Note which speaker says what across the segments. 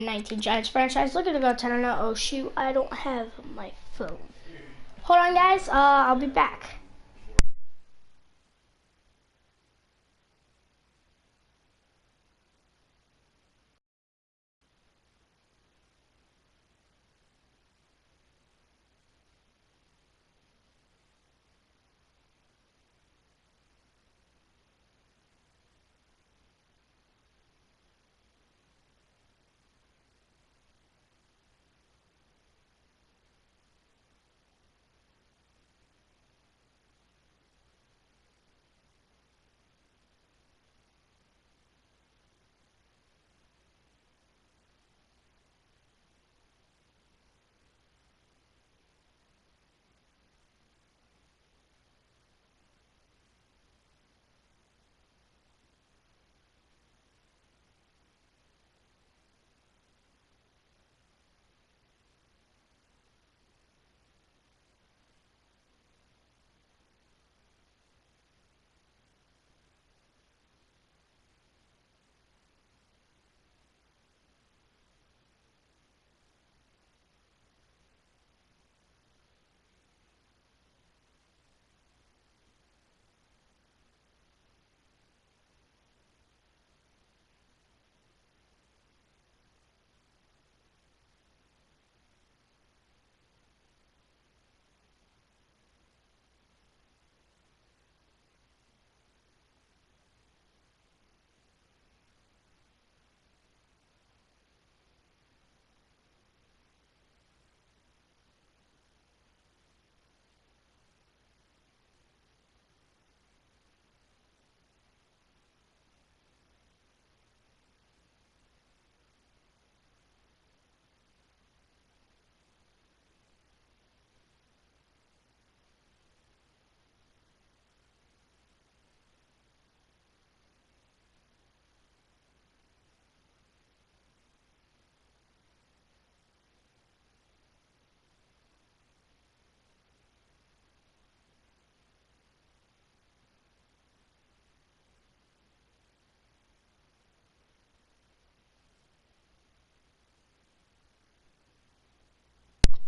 Speaker 1: 19 Giants franchise. Looking to go 10-0. Oh shoot, I don't have my phone. Hold on, guys. I'll be back.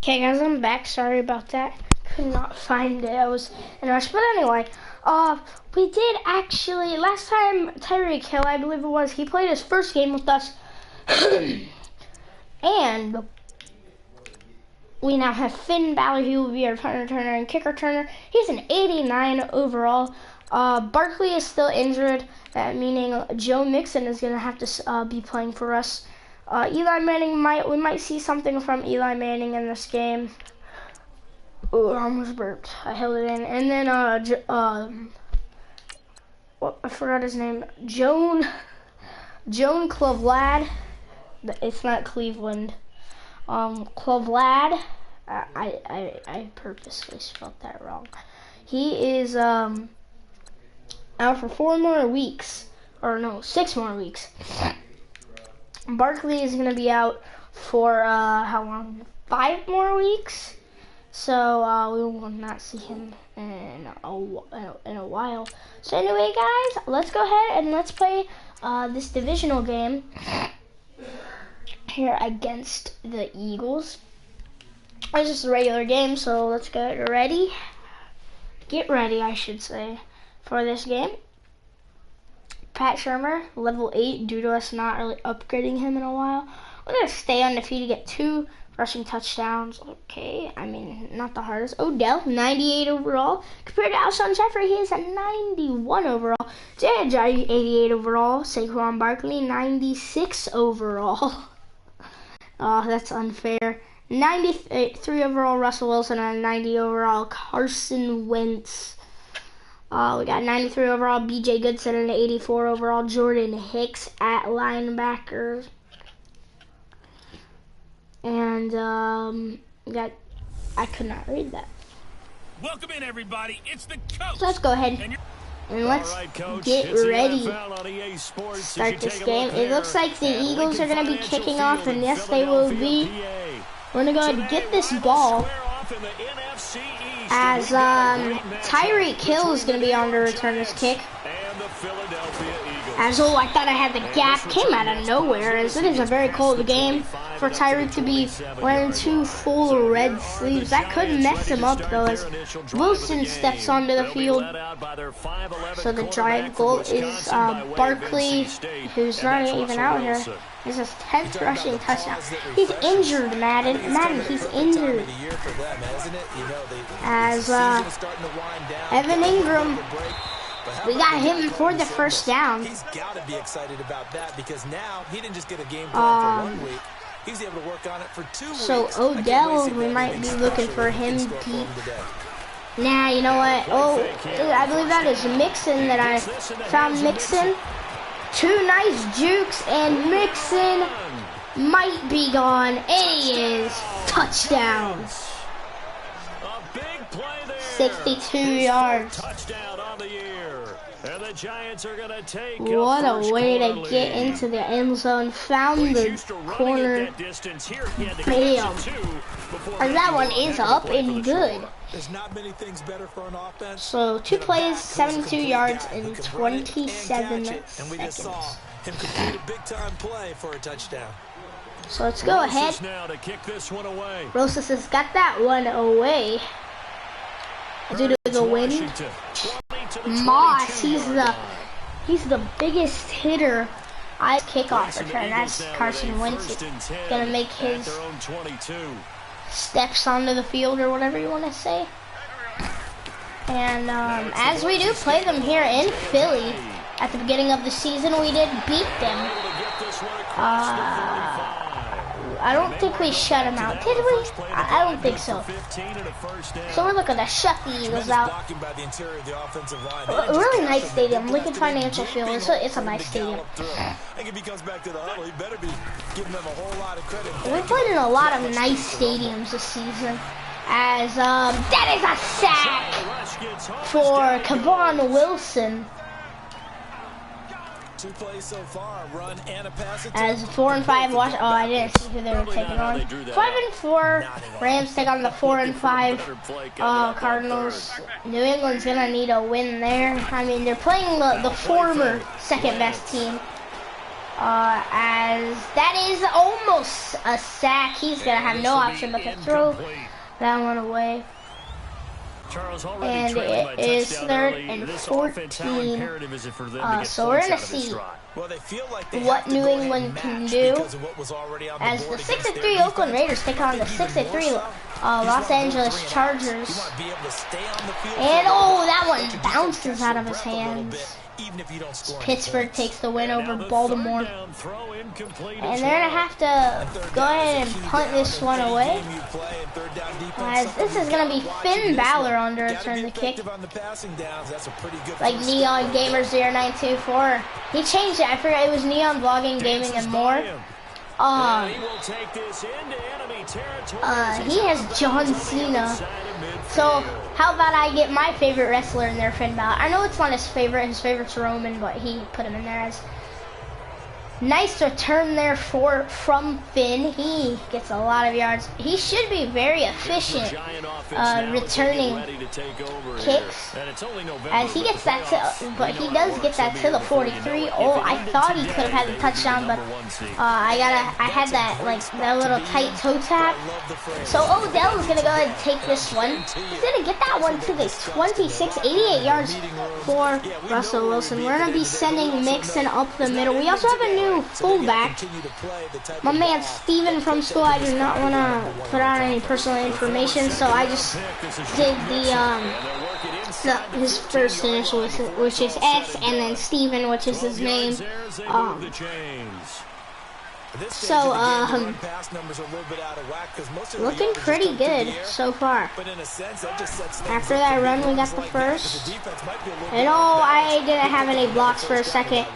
Speaker 1: Okay, guys, I'm back. Sorry about that. Could not find it. I was in a rush. But anyway, we did actually, last time Tyreek Hill, I believe it was, he played his first game with us. And we now have Finn Balor. He will be our punter returner and kicker returner. He's an 89 overall. Barkley is still injured, meaning Joe Mixon is going to have to be playing for us. Eli Manning, we might see something from Eli Manning in this game. Ooh, I almost burped. I held it in. And then, I forgot his name. Joan Cleveland. It's not Cleveland. Cleveland. I purposely spelled that wrong. He is, out for 4 more weeks. Or no, 6 more weeks. Barkley is going to be out for, how long? 5 more weeks. So, we will not see him in a while. So anyway, guys, let's go ahead and let's play, this divisional game here against the Eagles. It's just a regular game, so let's get ready. Get ready, I should say, for this game. Pat Shurmur, level 8, due to us not really upgrading him in a while. We're going to stay undefeated, get 2 rushing touchdowns. Okay, I mean, not the hardest. Odell, 98 overall. Compared to Alshon Jeffrey, he is at 91 overall. Jay Ajayi, 88 overall. Saquon Barkley, 96 overall. Oh, that's unfair. 93 overall Russell Wilson and 90 overall Carson Wentz. We got 93 overall B.J. Goodson and 84 overall Jordan Hicks at linebacker. And I could not read that.
Speaker 2: Welcome in, everybody. It's the coach.
Speaker 1: So let's go ahead and let's get ready. Start this game. It looks like the Eagles are going to be kicking off, and yes, they will be. We're going to go ahead and get this ball as Tyreek Hill is going to be on to return this kick.
Speaker 2: And the Philadelphia Eagles
Speaker 1: As oh, I thought I had the gap, came out of nowhere, as it is a very cold game for Tyreek to be wearing 2 full red sleeves. That could mess him up though, as Wilson steps onto the field. So the drive goal is Barkley, who's not even out here. This is his 10th rushing touchdown. He's injured, Madden, he's injured. As Evan Ingram, we got him for the first down.
Speaker 3: He's got to be excited about that because now he didn't just get a game plan for 1 week. He's able to work on it for 2 weeks.
Speaker 1: So Odell, we might be looking for him deep. Nah, you know what? Oh, I believe that is Mixon that I found. Mixon. 2 nice jukes, and Mixon might be gone. And he is. Touchdown. 62 yards. What a way to get into the end zone. Found the corner. Bam. And that one is up and good.
Speaker 3: There's not many things better for an offense.
Speaker 1: So 2 plays, 72 yards in 27 seconds.
Speaker 3: And we just saw him complete a big time play for a touchdown.
Speaker 1: So let's go ahead. Rosas has got that one away. Due to the wind. Moss, he's the biggest hitter. Kickoff return. That's Carson Wentz gonna make his steps onto the field or whatever you want to say. And as we do play them here in Philly, at the beginning of the season we did beat them. I don't think we shut them out, did we? I don't think so. So we're looking to shut the Eagles out. A really nice stadium, Lincoln Financial Field. It's a nice stadium. We played in a lot of nice stadiums this season. As that is a sack for Kevon Wilson.
Speaker 3: 2 plays so far, run and a pass.
Speaker 1: As 4 and 5 watch. Oh, I didn't see who they were taking on. 5 and 4 Rams take on the 4 and 5 Cardinals. New England's gonna need a win there. I mean, they're playing the former second best team. As that is almost a sack. He's gonna have no option but to throw that one away. And it is 3rd and 14. So we're going to see what New England can do as the 6-3 Oakland Raiders take on the 6-3 Los Angeles Chargers. And oh, that one bounces out of his hands. Pittsburgh takes the win over Baltimore. And they're going to have to go ahead and punt this one away. As this is going to be Finn Balor on to return the kick. Like Neon Gamer 0924. He changed it. I forgot it was Neon Vlogging, Gaming, and More. He has John Cena. So how about I get my favorite wrestler in there, Finn Balor? I know it's not his favorite. His favorite's Roman, but he put him in there as nice return there from Finn. He gets a lot of yards. He should be very efficient returning kicks. As he gets that to, but he does get that to the 43. Oh, I thought he could have had the touchdown, but I had that that little tight toe tap. So Odell's gonna go ahead and take this one. He's gonna get that one to the 26, 88 yards for Russell Wilson. We're gonna be sending Mixon up the middle. We also have a new fullback. My man Steven from school. I do not want to put out any personal information, so I just did his first initial, which is S, and then Steven, which is his name. Looking pretty good so far. After that run, we got the first. And oh, I didn't have any blocks for a second.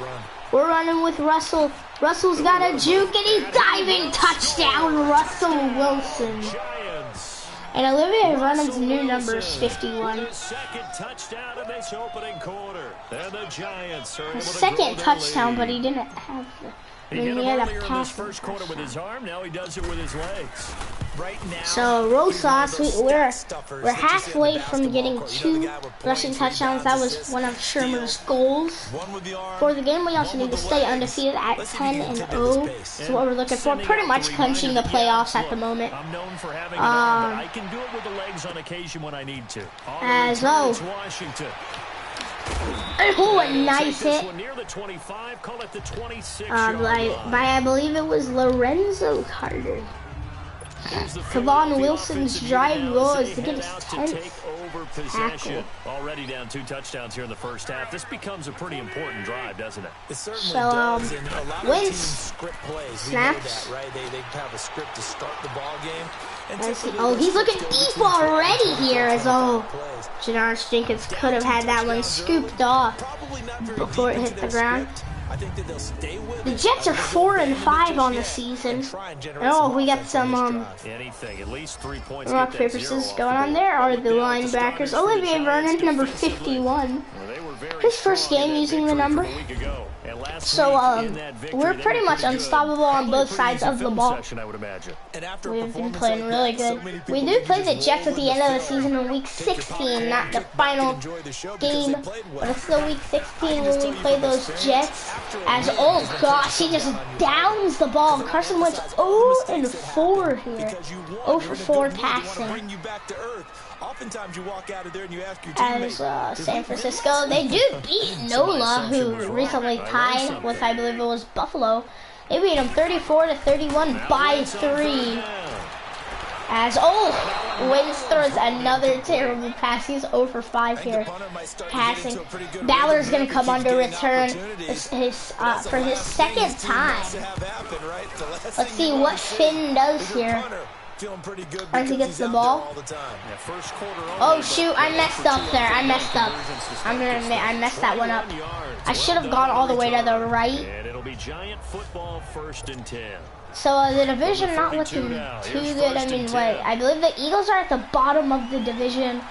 Speaker 1: We're running with Russell. Russell's got a juke, and he's diving touchdown, Russell Wilson. And Olivia Running's new number is 51. His second touchdown, but he didn't have
Speaker 2: He hit him earlier in this first quarter with his arm. Now he does it with his legs.
Speaker 3: Right now,
Speaker 1: so Rosas, we're halfway from getting 2 rushing touchdowns. That was one of Shermer's goals for the game. We also need to stay undefeated at 10-0. That's what we're looking for. Pretty much clinching the playoffs at the moment.
Speaker 2: I'm known for having an arm, but I can do it with the legs on occasion when I need to.
Speaker 1: As oh,
Speaker 2: Washington.
Speaker 1: Oh, a nice hit.
Speaker 2: Near the 25, call it the 26
Speaker 1: I believe it was Lorenzo Carter. Kevon Wilson's drive goal is to get his 10th tackle.
Speaker 2: Already down 2 touchdowns here in the first half. This becomes a pretty important drive, doesn't it?
Speaker 3: It certainly does. And a lot of
Speaker 1: wins.
Speaker 3: teams script plays.
Speaker 1: Snaps.
Speaker 3: We know that, right? They have a script to start the ball game. And
Speaker 1: oh, he's looking deep already here. As Janoris Jenkins could have had that one scooped off before it hit the ground.
Speaker 3: I think that they'll stay with
Speaker 1: the Jets are 4-5 on the season. Oh, we got some
Speaker 2: anything, at least 3 points.
Speaker 1: rock paper scissors going on. There are the linebackers. Olivier Vernon, number 51. His first game using the number. So we're pretty much unstoppable on both sides of the ball. We've been playing really good. We do play the Jets at the end of the season in week 16, not the final game, but it's still week 16 when we play those Jets. As oh gosh, he just downs the ball. Carson Wentz 0-4 here. 0-4 passing.
Speaker 3: Oftentimes you walk out of there and you ask your
Speaker 1: As San Francisco, they do beat NOLA, who recently tied with, I believe it was Buffalo. They beat them 34-31 by 3. As Wentz throws another terrible pass. He's 0-5 here passing. Ballard's gonna come under return for his second time. Let's see what Finn does here. As he gets the ball. Oh shoot, I messed up there. I messed up. I'm gonna admit I messed that one up. I should have gone all the way to the right.
Speaker 2: And it'll be Giant football 1st and 10.
Speaker 1: So the division not looking too good. I mean, I believe the Eagles are at the bottom of the division.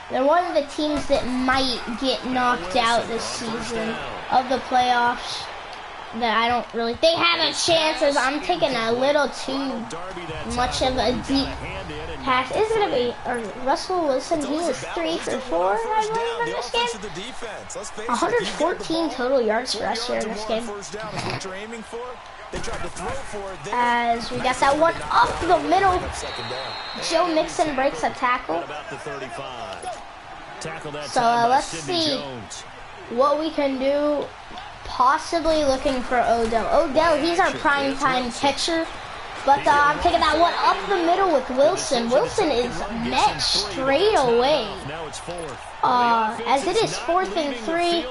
Speaker 1: They're one of the teams that might get knocked out this season of the playoffs. That I don't really think have a chance, as I'm taking a little too much of a deep pass. Is going to be Russell Wilson. He was 3 for 4, I believe, in this game. 114 total yards for us here in this game. As we got that one up the middle. Joe Mixon breaks a tackle. So let's see what we can do. Possibly looking for Odell. Odell, he's our primetime catcher. But I'm taking that one up the middle with Wilson. Wilson is met straight away. As it is 4th and 3.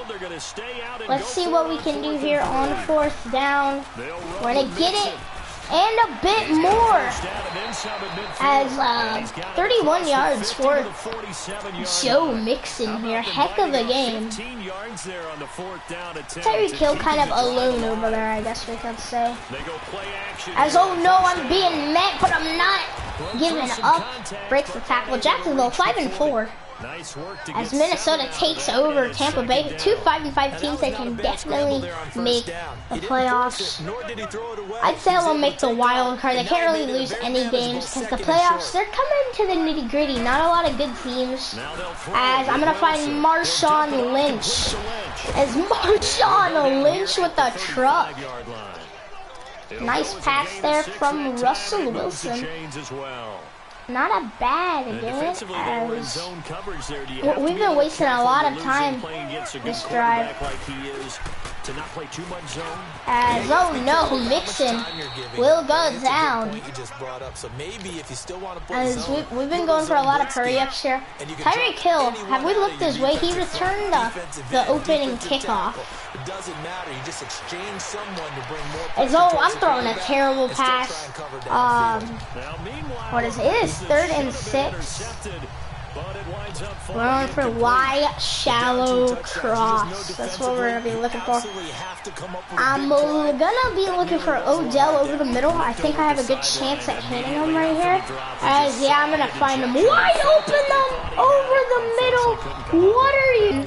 Speaker 1: Let's see what we can do here on 4th down. We're going to get it. And a bit more, as 31 yards for Joe Mixon here. Heck of a game. Tyreek Hill kind of alone over there, I guess we could say. As oh no, I'm being met, but I'm not giving up. Breaks the tackle. Jacksonville 5-4. As Minnesota takes over Tampa Bay, 2 5-5 teams that can definitely make the playoffs. I'd say they'll make the wild card. They can't really lose any games because the playoffs, they're coming to the nitty gritty. Not a lot of good teams. As I'm going to find Marshawn Lynch. As Marshawn Lynch with a truck. Nice pass there from Russell Wilson. Not a bad game, as we've been wasting a lot of time this drive. As oh no, Mixon will go down. As we've been going for a lot of hurry-ups here. Tyreek Hill, have we looked his way? He returned the opening kickoff.
Speaker 3: It doesn't matter. You just exchange someone to bring more.
Speaker 1: As oh, I'm throwing a terrible pass. What is it? It is 3rd and 6. We're on for Y shallow cross. That's what we're gonna be looking for. I'm gonna be looking for Odell over the middle. I think I have a good chance at hitting him right here. As yeah, I'm gonna find him wide open over the middle. What are you?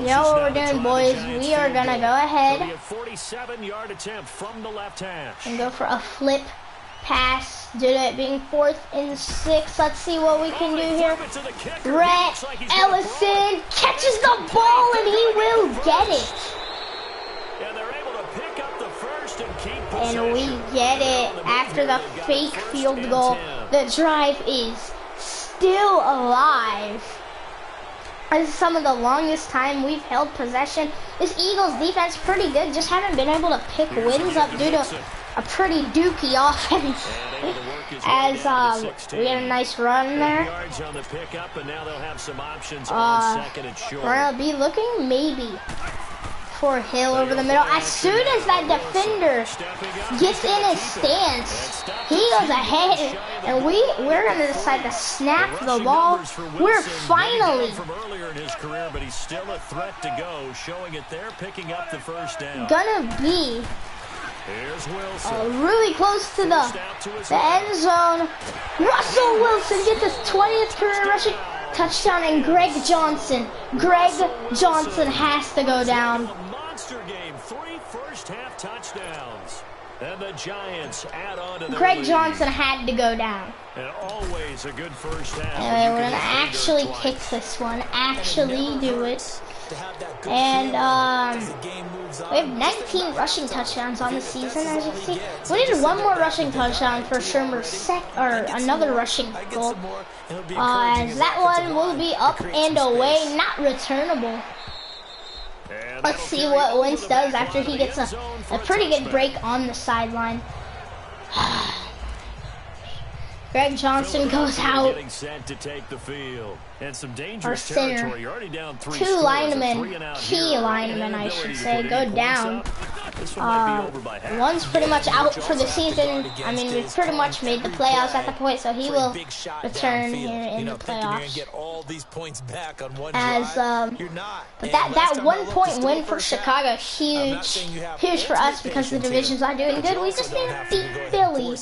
Speaker 1: You know what we're doing, boys? We are going to go ahead
Speaker 2: a 47-yard attempt from the left hash.
Speaker 1: and go for a flip pass due to it being 4th and 6. Let's see what we can do here. Rhett Ellison catches the ball and he will get it.
Speaker 2: And they're able to pick up the first and keep possession.
Speaker 1: And we get it after the fake field goal. The drive is still alive. This is some of the longest time we've held possession. This Eagles defense pretty good. Just haven't been able to pick wins up due to a pretty dookie offense. As we had a nice run there. We're gonna be looking maybe for Hill over the middle. As soon as that defender gets in his stance, he goes ahead, and we're gonna decide to snap the ball. We're finally
Speaker 2: but he's still a threat to go, showing it there, picking up the first down.
Speaker 1: Gonna be
Speaker 2: Here's Wilson.
Speaker 1: Really close to the end zone. Russell Wilson gets his 20th career rushing touchdown, and Greg Johnson has to go down.
Speaker 2: Monster game, 3 first-half touchdowns. And the Giants add on to
Speaker 1: Greg Johnson had to go down.
Speaker 2: And always a good first half.
Speaker 1: Anyway, we're gonna actually kick this one. Actually do it. And we have 19 rushing touchdowns on the season, as you can see. We needed one more rushing touchdown for Shermer's another rushing goal. As that one will be up and away, not returnable. Let's see what Wentz does after he gets a pretty good break on the sideline. Greg Johnson goes out. Our center, 2 linemen, key linemen, I should say, go down. One's pretty much out for the season. I mean, we've pretty much made the playoffs at the point, so he will return here in the playoffs. As but that 1-point win for Chicago, huge for us because the division's not doing good. We just need to beat Philly.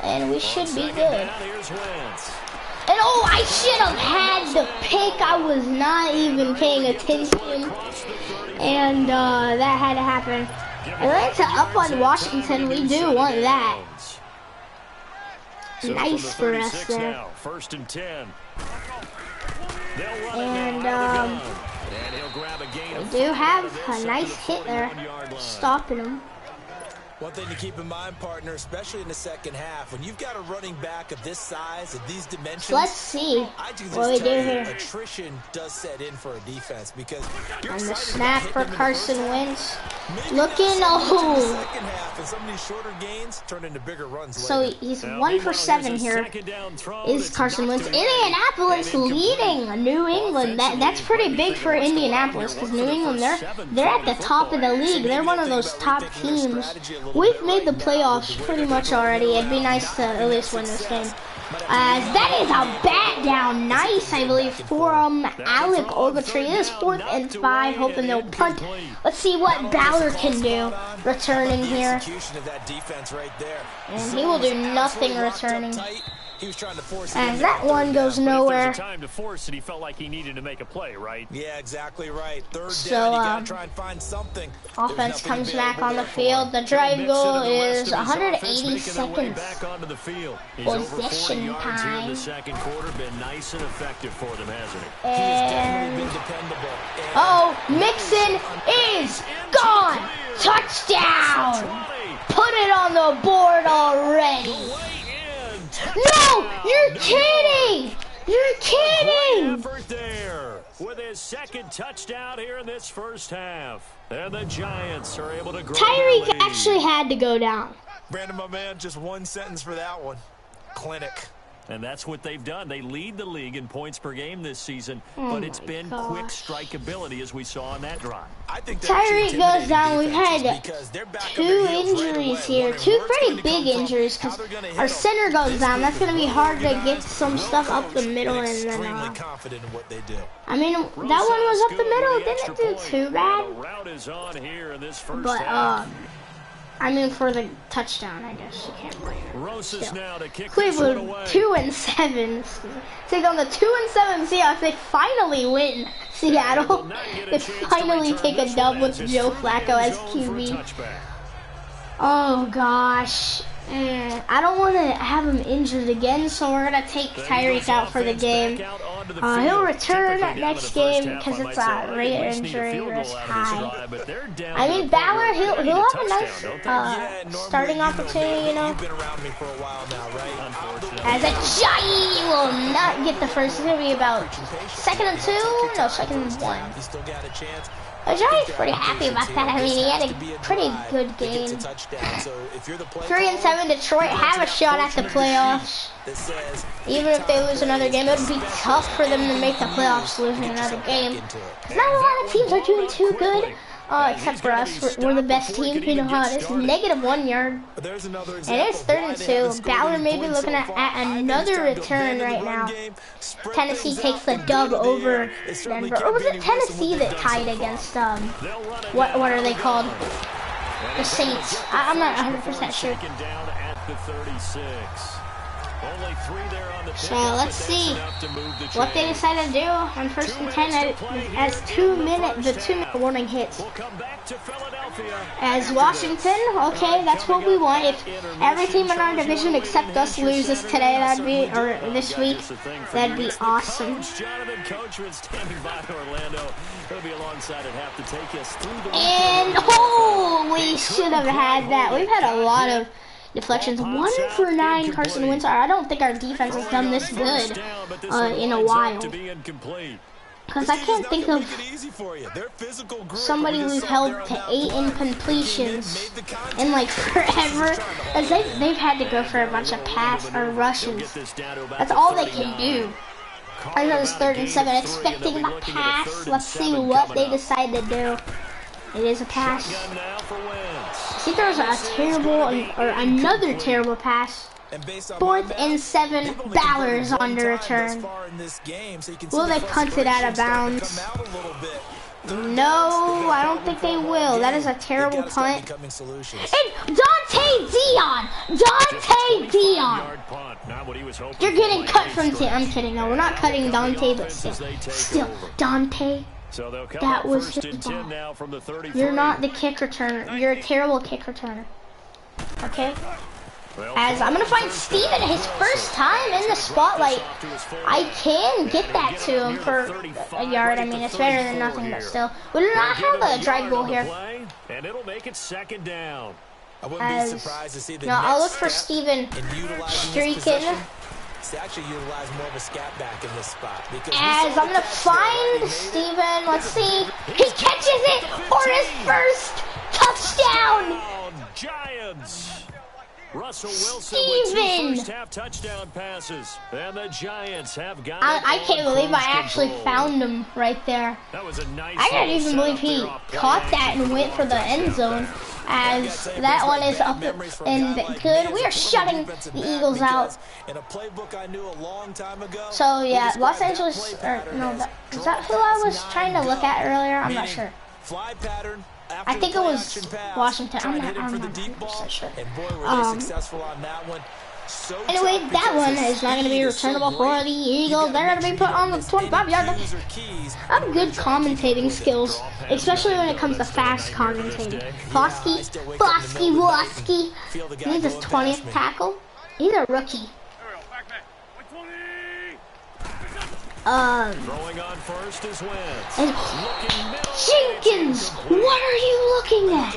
Speaker 1: And we should be good. And oh, I should have had the pick. I was not even paying attention. And that had to happen. Atlanta up on Washington. We do want that. Nice for us there. And we do have a nice hit there, stopping him.
Speaker 3: One thing to keep in mind, partner, especially in the second half, when you've got a running back of this size, of these dimensions,
Speaker 1: let's see what we do here.
Speaker 3: Attrition does set in for a defense because
Speaker 1: and the snap for Carson Wentz. Looking
Speaker 3: second half, and some of these shorter gains turn into bigger runs
Speaker 1: so
Speaker 3: later.
Speaker 1: He's 1 for 7 here. Is Carson Wentz. Indianapolis leading New England. That's pretty big for Indianapolis because New England they're at the top of the league. They're one of those top teams. We've made the playoffs pretty much already. It'd be nice to at least win this game. That is a bat down. Nice, I believe, for Alec Ogletree. It is 4th and 5, hoping they'll punt. Let's see what Ballard can do returning here. And he will do nothing returning. And that one goes nowhere.
Speaker 2: Time to force it, he felt like he needed to make a play, right?
Speaker 3: Yeah, exactly right. Third
Speaker 1: so,
Speaker 3: down, you gotta try and find something.
Speaker 1: Offense comes back on the field. The drive goal is 180 seconds. Possession time.
Speaker 2: The second quarter been nice and effective for them, hasn't it?
Speaker 1: And Mixon is gone. Touchdown. Put it on the board already. No, you're kidding! You're kidding!
Speaker 2: Effort there with his second touchdown here in this first half. And the Giants are able to grow.
Speaker 1: Tyreek actually had to go down.
Speaker 3: Brandon, my man, just one sentence for that one. Clinic.
Speaker 2: And that's what they've done. They lead the league in points per game this season, but it's been quick strike ability as we saw on that drive.
Speaker 3: I think
Speaker 1: Tyreek goes down. We've had 2 injuries here. 2 pretty big injuries because our center goes down. That's going to be hard to get some stuff up the middle. And then, I mean, that one was up the middle. It didn't do too bad. But, I mean, for the touchdown, I guess you can't blame it.
Speaker 2: Rosas now to kick
Speaker 1: Cleveland
Speaker 2: this one away.
Speaker 1: 2-7. Take on the 2-7 Seahawks. They finally win. Seattle. They finally take a dub with Joe Flacco as QB. Oh gosh. I don't want to have him injured again, so we're going to take Tyreek out for the game. He'll return next game because it's a rate injury risk high. I mean, Ballard, he'll have a nice starting opportunity, you know. As a Giant will not get the first. It's going to be about 2nd and 2? No, 2nd and 1. Ajayi's pretty happy about that. I mean, he had a pretty good game. 3-7 Detroit have a shot at the playoffs. Even if they lose another game, it would be tough for them to make the playoffs losing another game. Not a lot of teams are doing too good. Except for us, we're the best team. You know how it is. -1 yard. And it's 3rd and 2. Ballard may be looking at another return right now. Tennessee takes the dub over Denver. Or was it Tennessee that tied against, what are they called? The Saints. I'm not 100% sure. So let's see what they decide to do on 1st and 10 as the 2-minute warning hits. As Washington, okay, that's what we want. If every team in our division except us loses today, or this week, that'd be awesome. And we should have had that. We've had a lot of deflections. 1 for 9, Carson Wentz. I don't think our defense has done this good in a while. Because I can't think of somebody we've held to 8 incompletions in like forever. As they've had to go for a bunch of pass or rushes. That's all they can do. I know it's 3rd and 7, expecting the pass. Let's see what they decide to do. It is a pass. He throws a terrible, or another terrible pass. 4th and 7, Ballard's on the return. Will they punt it out of bounds? No, I don't think they will. That is a terrible punt. And Dante Dion! You're getting cut from the team. I'm kidding. No, we're not cutting Dante, but still, Dante. That was his ball. You're not the kick returner. You're a terrible kick returner. Okay? As I'm going to find Steven his first time in the spotlight. I can get that to him for a yard. I mean, it's better than nothing, but still. We do not have a drag goal here.
Speaker 2: And it'll make it 2nd down.
Speaker 1: I'll look for Steven streaking.
Speaker 3: Actually utilize more of a scat back in this spot.
Speaker 1: As I'm going to find Steven. Let's see. He catches it for his first touchdown.
Speaker 2: Giants. Russell Wilson
Speaker 1: Steven.
Speaker 2: with 2 first-half touchdown passes. And the Giants have got
Speaker 1: I can't believe I actually found him right there.
Speaker 2: That was a nice
Speaker 1: I can't even believe he caught that and went for the end zone. As that one is up and good. We are shutting the Eagles out. So yeah, Los Angeles, or no, is that who I was trying to look at earlier? I'm not sure. I think it was Washington. I'm not 100% sure. Anyway, that one is not going to be returnable for the Eagles. They're going to be put on the 25-yard line. I have good commentating skills, especially when it comes to fast commentating. Flosky. Needs his 20th tackle. He's a rookie.
Speaker 2: Throwing on first is Wentz.
Speaker 1: Jenkins, what are you looking at?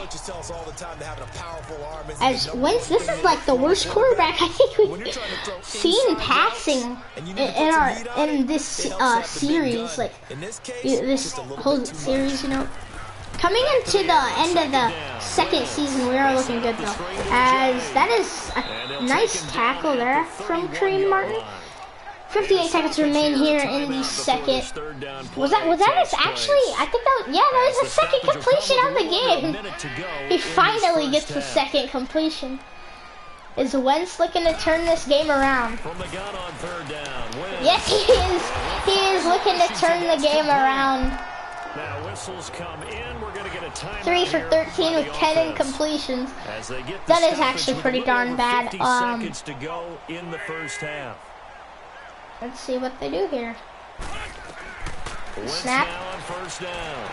Speaker 1: As Wentz, this is like the worst quarterback I think we've seen passing in this series, like this whole series, you know. Coming into the end of the 2nd season, we are looking good though. As that is a nice tackle there from Kareem Martin. 58 seconds remain here in the 2nd. Was that his actually? I think that was, yeah, that was the 2nd completion of the game. He finally gets the 2nd completion. Is Wentz looking to turn this game around? Yes, he is. He is looking to turn the game around.
Speaker 2: Now whistles come in. We're going to get a timeout
Speaker 1: 3 for
Speaker 2: here
Speaker 1: 13
Speaker 2: by
Speaker 1: with
Speaker 2: the
Speaker 1: 10
Speaker 2: offense.
Speaker 1: incompletions.
Speaker 2: As they get the
Speaker 1: That is
Speaker 2: stoppage
Speaker 1: actually
Speaker 2: with
Speaker 1: pretty
Speaker 2: a little
Speaker 1: darn
Speaker 2: over
Speaker 1: bad.
Speaker 2: 50 seconds to go in the first half.
Speaker 1: Let's see what they do here.
Speaker 2: Wentz
Speaker 1: Snap.
Speaker 2: now on first down.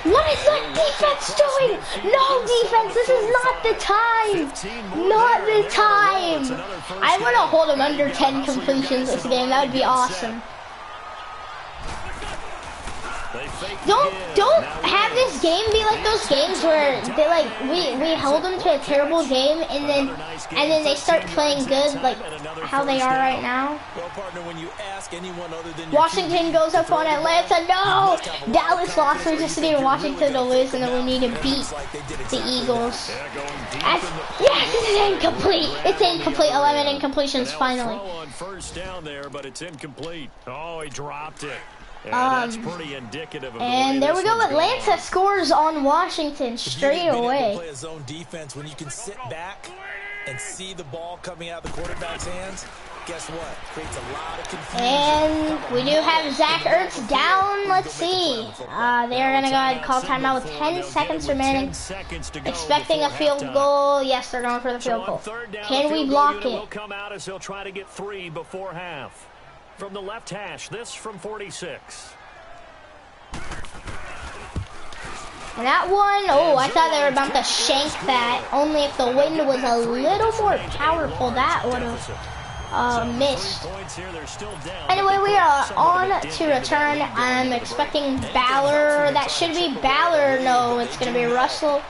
Speaker 1: What is that defense doing? No defense, this is not the time. Not the time. I want to hold them under 10 completions this game. That would be awesome. Don't have this game be like those games where they like we hold them to a terrible game and then they start playing good like how they are right now.
Speaker 3: Well, partner, when you ask anyone other than
Speaker 1: Washington goes up on Atlanta. No! Dallas lost. We just needed Washington to lose, and then we need to beat the Eagles. Yes, this is incomplete. It's incomplete. 11 incompletions finally.
Speaker 2: On first down there, but it's incomplete. Oh, he dropped it. That's pretty indicative of
Speaker 1: and there we go. Atlanta scores on Washington straight away.
Speaker 3: Play a zone defense when you can sit back and see the ball coming out of the quarterback's hands. Guess what? Creates a lot of confusion.
Speaker 1: And we do have Zach Ertz down. Let's see. They're going to go ahead and call timeout with 10 seconds remaining. Expecting a field goal. Yes, they're going for the field goal. Can we block it?
Speaker 2: Will come out as they'll try to get 3 before half. From the left hash, this from 46.
Speaker 1: And that one, oh, I thought they were about to shank that. Only if the wind was a little more powerful, that would have missed. Anyway, we are on to return. I'm expecting Ballard. That should be Ballard. No, it's going to be Russell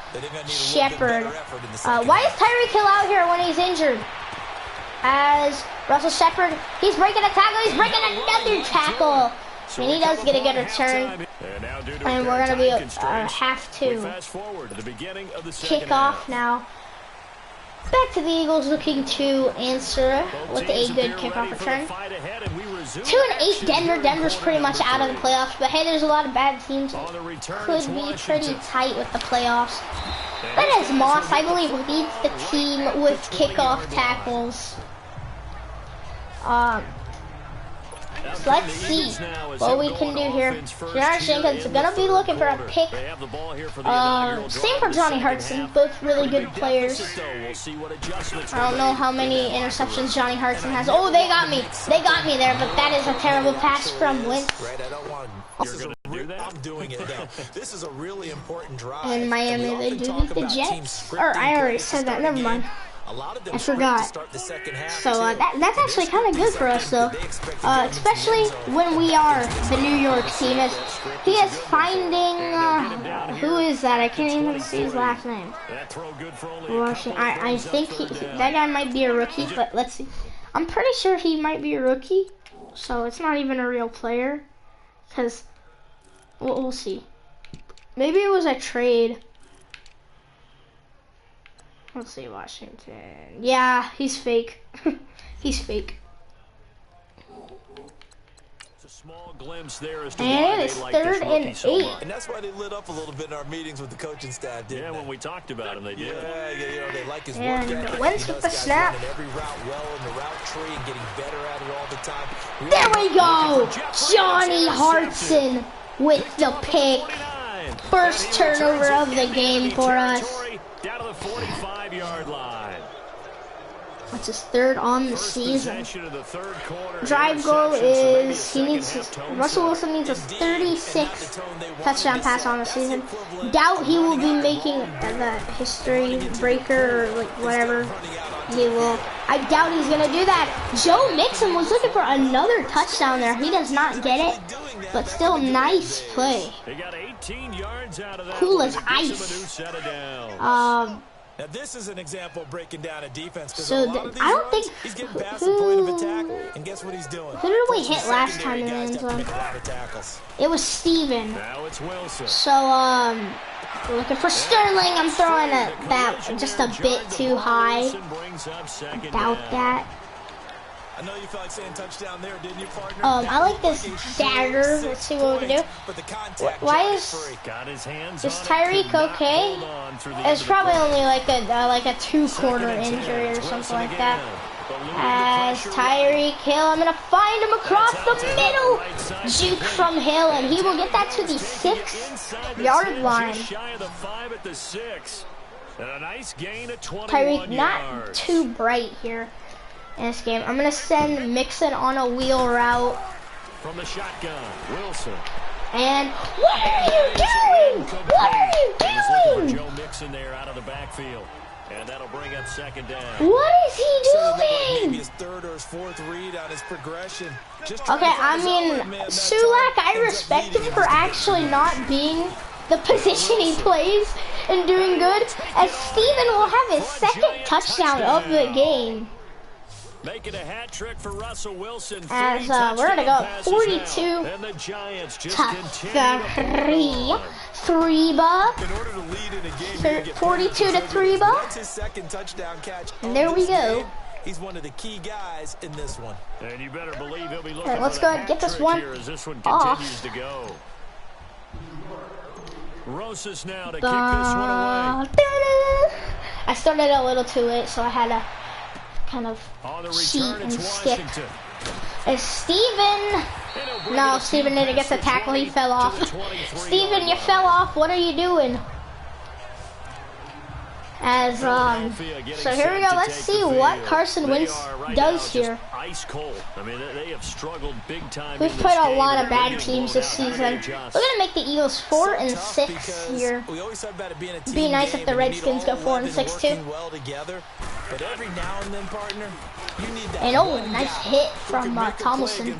Speaker 1: Shepard. Why is Tyreek Hill out here when he's injured? As Russell Shepard, he's breaking a tackle. He's breaking another tackle. And he does get a good return. And we're going to be have to kick off now. Back to the Eagles, looking to answer with a good kickoff return. 2-8 Denver. Denver's pretty much out of the playoffs. But hey, there's a lot of bad teams. Could be pretty tight with the playoffs. That is Moss. I believe leads the team with kickoff tackles. So let's see what we can do here. Jared Jenkins is going to be looking for a pick. Same for Johnny Hartson. Both really good players. I don't know how many interceptions Johnny Hartson has. Oh, they got me. They got me there, but that is a terrible pass from Wentz.
Speaker 3: I'm doing it though. This is a really important drive.
Speaker 1: In Miami, they do beat the Jets. Or I already said that. Never mind. I forgot. So that's actually kind of good for us, though. Especially when we are the New York team. He is finding... who is that? I can't even see his last name. I think that guy might be a rookie, but let's see. I'm pretty sure he might be a rookie. So it's not even a real player. Because we'll see. Maybe it was a trade. Let's see, Washington. Yeah, he's fake. He's fake.
Speaker 2: It's a small glimpse there as to
Speaker 1: and it is like 3rd and 8.
Speaker 3: And that's why they lit up a little bit in our meetings with the coaching staff, didn't they?
Speaker 2: When we talked about him, they did.
Speaker 3: Yeah, you know, they like his
Speaker 1: and
Speaker 3: work ethic.
Speaker 1: Wentz with the snap.
Speaker 3: Every route well in the route tree and getting better at it all the time.
Speaker 1: There we go! Johnny Hartson with the pick. First turnover of the game for us.
Speaker 2: Down to the 45-yard line.
Speaker 1: That's his 3rd on the season. Drive goal is Russell Wilson needs a 36th touchdown pass on the season. Doubt he will be making the history breaker or like whatever he will. I doubt he's gonna do that. Joe Mixon was looking for another touchdown there. He does not get it, but still nice play. Cool as ice.
Speaker 3: Now this is an example of breaking down a defense.
Speaker 1: So I don't think
Speaker 3: he's getting past the point of attack, and guess what he's doing?
Speaker 1: Who did we hit last time in the end zone? It was Steven.
Speaker 2: Now it's Wilson.
Speaker 1: So we're looking for Sterling. I'm throwing that just a bit too high. Doubt that.
Speaker 3: I know you felt like saying touchdown there, didn't you, partner?
Speaker 1: I like this dagger. Let's see what we can do. Why is Tyreek okay? It's probably only like a 2-quarter injury or something like that. As Tyreek Hill, I'm going to find him across the middle. Juke from Hill, and he will get that to the 6-yard line. Tyreek not too bright here in this game. I'm going to send Mixon on a wheel route.
Speaker 2: From the shotgun, Wilson.
Speaker 1: And what are you doing? What are you doing?
Speaker 2: Joe Mixon there out of the backfield. And that'll bring up second down.
Speaker 1: What is he doing?
Speaker 3: Maybe his third or his fourth read on his progression.
Speaker 1: Okay, I mean, Sulak, I respect him for actually not being the position he plays and doing good. As Steven will have his second touchdown of the game.
Speaker 2: Making a hat trick for Russell Wilson.
Speaker 1: As we're gonna go 42
Speaker 2: and the Giants just
Speaker 1: to 3 ball. 42 to 3 ball. And there we go.
Speaker 3: He's one of the key guys in this one.
Speaker 2: And you better believe he'll be looking
Speaker 1: let's go ahead and get this one
Speaker 2: as this one
Speaker 1: off.
Speaker 2: continues to go. Rosas now to kick this one away.
Speaker 1: I started a little too late, so I had to kind of cheat and skip. As Steven, no, Steven didn't get the tackle, he fell off. Steven, you fell off, what are you doing? As, so here we go, let's see what Carson Wentz does here.
Speaker 2: Ice cold. I mean, they have struggled big time.
Speaker 1: We've played a lot of bad teams this season. We're gonna make the Eagles 4-6 here. It'd be nice if the Redskins go 4-6 too.
Speaker 3: But every now and then, partner, you need that.
Speaker 1: And oh, nice hit from Tomlinson.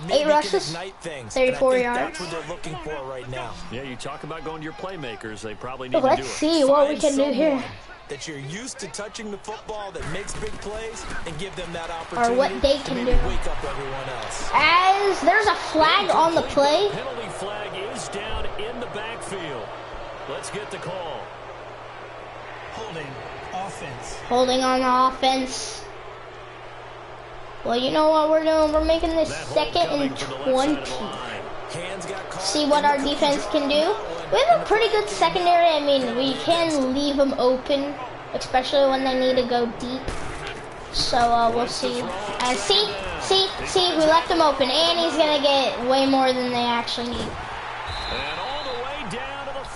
Speaker 1: 8 rushes, 34 yards.
Speaker 3: That's what they're looking for right now.
Speaker 2: Yeah, you talk about going to your playmakers. They probably need to do it.
Speaker 1: Let's see what we can do here.
Speaker 3: That you're used to touching the football, that makes big plays, and give them that opportunity.
Speaker 1: Or what they can do.
Speaker 3: Wake up everyone else.
Speaker 1: As there's a flag on the play.
Speaker 2: Penalty flag is down in the backfield. Let's get the call.
Speaker 1: Holding on the offense. Well, you know what we're doing? We're making this 2nd and 20. See what our defense can do. We have a pretty good secondary. I mean, we can leave them open, especially when they need to go deep. So we'll see. And see, we left them open, and he's gonna get way more than they actually need.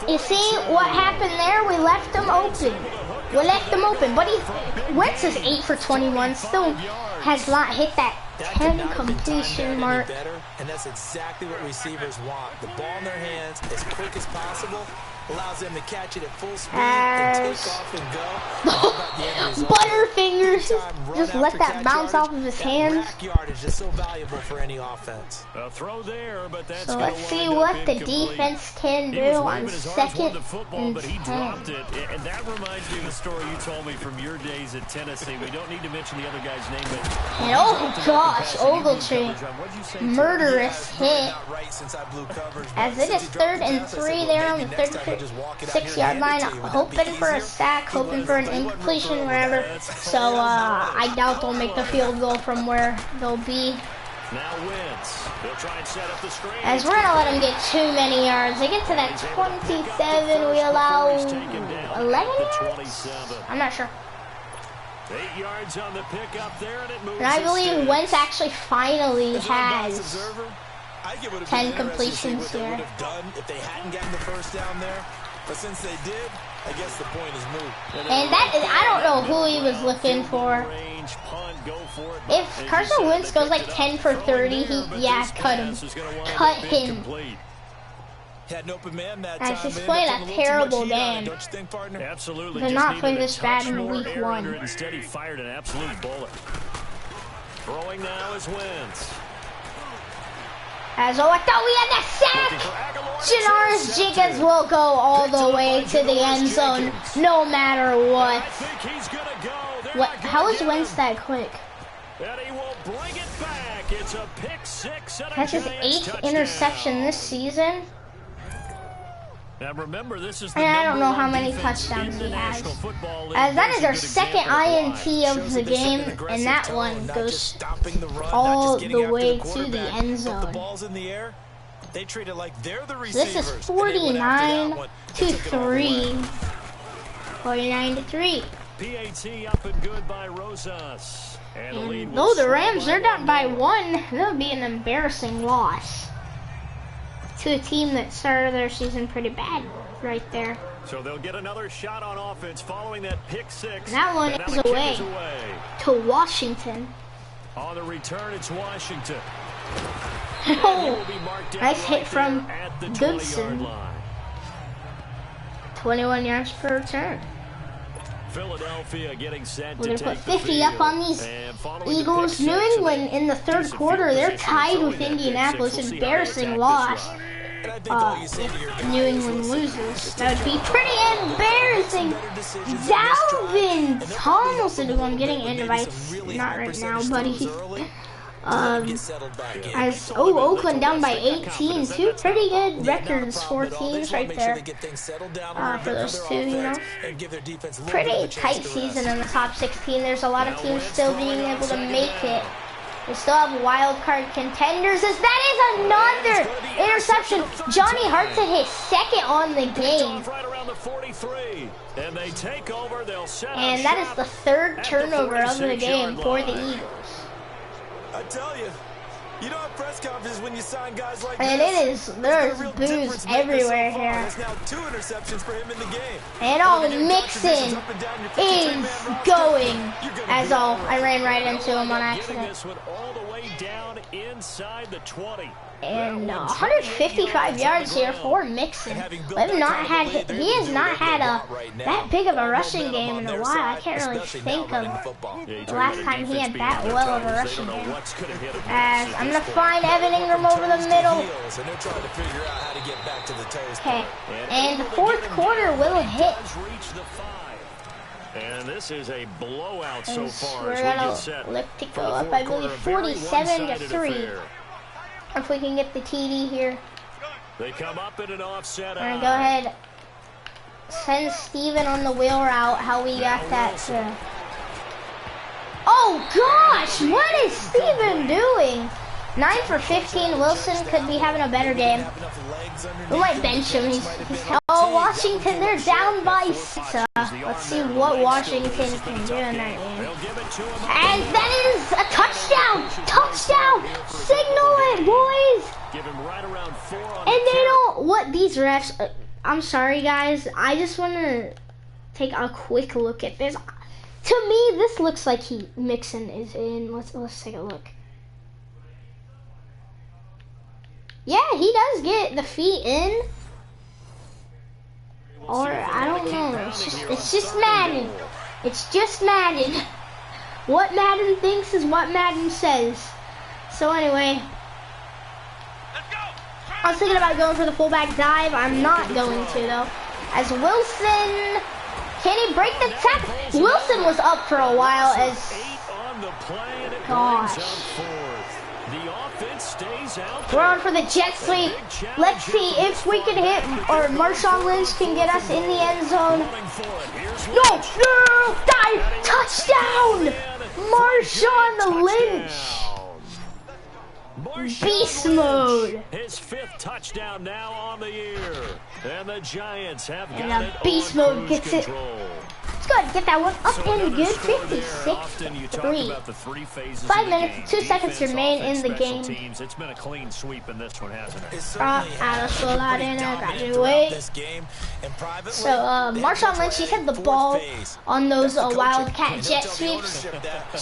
Speaker 1: You see what happened there? We left them open. But Wentz is 8 for 21. Still has not hit that 10 completion mark.
Speaker 3: And that's exactly what receivers want. The ball in their hands as quick as possible. Allows them to catch it at full speed and take off and go.
Speaker 1: Butterfingers just let that bounce off of his hands.
Speaker 3: Yardage is so valuable for any offense.
Speaker 2: A throw there, but that's
Speaker 1: so let's see what the defense can do on 2nd and 10.
Speaker 2: He dropped it, and that reminds me of the story you told me from your days at Tennessee. We don't need to mention the other guy's name, but
Speaker 1: and oh gosh, Ogletree, murderous hit. As it is 3rd and 3 there on the 36-yard line, hoping for a sack, hoping for an incompletion, wherever. So I doubt they'll make the field goal from where they'll be.
Speaker 2: Now Wentz. They'll try and set up the screen.
Speaker 1: As we're gonna let them get too many yards. They get to that 27. We allow 11 yards. I'm not sure.
Speaker 2: 8 yards on the pickup there, and it moves.
Speaker 1: And I believe Wentz actually finally has 10 completions here.
Speaker 3: If they hadn't gotten the first down there, but since they did, I guess the point is moved.
Speaker 1: And that is, I don't know who he was looking for. If Carson Wentz goes like 10 for 30, cut him. Cut him. As he's played a terrible game.
Speaker 2: Absolutely.
Speaker 1: Did not play this bad in week 1.
Speaker 2: Instead, he fired an absolute bullet. Throwing now is Wentz.
Speaker 1: As I thought we had that sack. Janoris Jenkins will go all the way to the end zone, no matter what. How is Wentz that quick? That's his 8th interception this season.
Speaker 2: Now remember, this is
Speaker 1: and I don't know how many touchdowns he has. As that is our 2nd INT of the game, and that one goes all the way to the end zone. This is 49 to 3. 49 to 3.
Speaker 2: PAT up and good by Rosas. And the lead
Speaker 1: And though the Rams, they're down by 1, that would be an embarrassing loss to a team that started their season pretty bad right there.
Speaker 2: So they'll get another shot on offense following that pick 6.
Speaker 1: That one is away to Washington.
Speaker 2: On the return, it's Washington.
Speaker 1: Oh, nice hit from Goodson. 21 yards per return.
Speaker 2: Philadelphia getting set
Speaker 1: We're going
Speaker 2: to
Speaker 1: to put
Speaker 2: take
Speaker 1: 50 up on these Eagles. New England in the third quarter, they're tied with Indianapolis. Embarrassing loss. If New England loses, that would be pretty embarrassing. Dalvin Tomlinson, who I'm getting invites, not right now, buddy. Oakland down by 18. Two pretty good records for teams right there. For those two, you know. Pretty tight season in the top 16. There's a lot of teams still being able to make it. We still have wild card contenders. As that is another interception. Johnny Hart to his second on the game. And that is the third turnover of the game for the Eagles.
Speaker 3: I tell you, you don't have press conference when you sign guys like
Speaker 1: and
Speaker 3: this.
Speaker 1: There's booze everywhere here.
Speaker 3: There's now 2 interceptions for him in the game.
Speaker 1: And Mixon is going. As all, I ran right into him on accident. And 155 yards here for Mixon. He has not had that big of a rushing game in a while. I can't really think of the last time he had that well of a rushing game. As I'm going to find Evan Ingram over the middle. Okay, and the fourth quarter will hit.
Speaker 2: And this is a blowout so far.
Speaker 1: We're going to look to go up, I believe, 47-3. If we can get the TD here.
Speaker 2: They come up in an offset.
Speaker 1: We're going to go ahead, send Steven on the wheel route, how we got that to... Oh gosh, what is Steven doing? 9 for 15, Wilson could be having a better game. We might bench him. Oh, Washington, they're down by 6. Let's see what Washington can do in that game. And that is a touchdown! Touchdown! Signal it, boys! And they don't, what these refs, I'm sorry guys, I just want to take a quick look at this. To me, this looks like Mixon is in. Let's take a look. Yeah, he does get the feet in. Or, I don't know. It's just Madden. It's just Madden. What Madden thinks is what Madden says. So anyway. I was thinking about going for the fullback dive. I'm not going to, though. As Wilson... Can he break the tackle? Wilson was up for a while as... Gosh. We're on for the jet sweep. Let's see if we can hit, or Marshawn Lynch can get us in the end zone. No! Dive! Touchdown! Marshawn Lynch! Beast mode!
Speaker 2: His 5th touchdown now on the year. And the Giants have got it.
Speaker 1: Beast mode gets it. Let's go ahead and get that one up and good. 56-3. 5 minutes and 2 seconds remain in the game.
Speaker 2: It's been a clean sweep in this one, hasn't it?
Speaker 1: So, Marshawn Lynch, he had the ball on those Wildcat jet sweeps